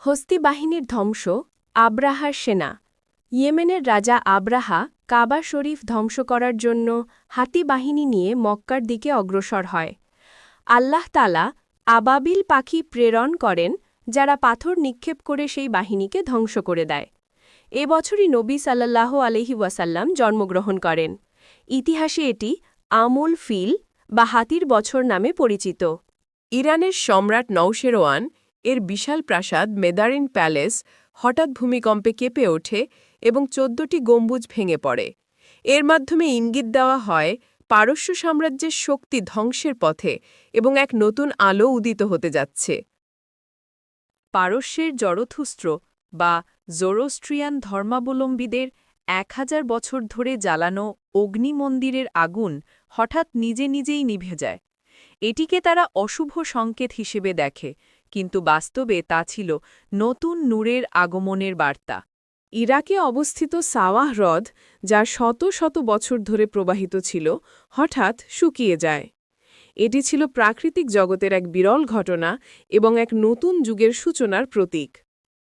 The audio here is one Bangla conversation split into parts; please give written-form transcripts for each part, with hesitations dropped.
হস্তি বাহিনীর ধ্বংস, আব্রাহার সেনা। ইয়েমেনের রাজা আব্রাহা কাবা শরীফ ধ্বংস করার জন্য হাতি বাহিনী নিয়ে মক্কার দিকে অগ্রসর হয়। আল্লাহ তাআলা আবাবিল পাখি প্রেরণ করেন, যারা পাথর নিক্ষেপ করে সেই বাহিনীকে ধ্বংস করে দেয়। এ বছরই নবী সাল্লাল্লাহু আলাইহি ওয়াসাল্লাম জন্মগ্রহণ করেন। ইতিহাসে এটি আমুল ফিল বা হাতির বছর নামে পরিচিত। ইরানের সম্রাট নওশেরোয়ান এর বিশাল প্রাসাদ মেদারিন প্যালেস হঠাৎ ভূমিকম্পে কেঁপে ওঠে এবং ১৪টি গম্বুজ ভেঙে পড়ে। এর মাধ্যমে ইঙ্গিত দেওয়া হয় পারস্য সাম্রাজ্যের শক্তি ধ্বংসের পথে এবং এক নতুন আলো উদিত হতে যাচ্ছে। পারস্যের জরথুস্ত্র বা জোরোস্ট্রিয়ান ধর্মাবলম্বীদের ১০০০ বছর ধরে জ্বালানো অগ্নিমন্দিরের আগুন হঠাৎ নিজে নিজেই নিভে যায়। এটিকে তারা অশুভ সংকেত হিসেবে দেখে, কিন্তু বাস্তবে তা ছিল নতুন নূরের আগমনের বার্তা। ইরাকে অবস্থিত সাওয়াহ হ্রদ, যা শত শত বছর ধরে প্রবাহিত ছিল, হঠাৎ শুকিয়ে যায়। এটি ছিল প্রাকৃতিক জগতের এক বিরল ঘটনা এবং এক নতুন যুগের সূচনার প্রতীক।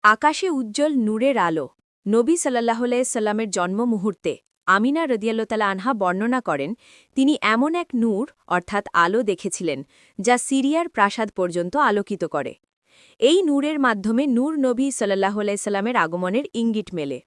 আকাশে উজ্জ্বল নূরের আলো। নবী সাল্লাল্লাহু আলাইহি সাল্লামের জন্ম মুহূর্তে আমিনা রাদিয়াল্লাহু তাআলা আনহা বর্ণনা করেন, তিনি এমন এক নূর অর্থাৎ আলো দেখেছিলেন, যা সিরিয়ার প্রাসাদ পর্যন্ত আলোকিত করে। এই নূরের মাধ্যমে নূর নবী সাল্লাল্লাহু আলাইহি সাল্লামের আগমনের ইঙ্গিত মেলে।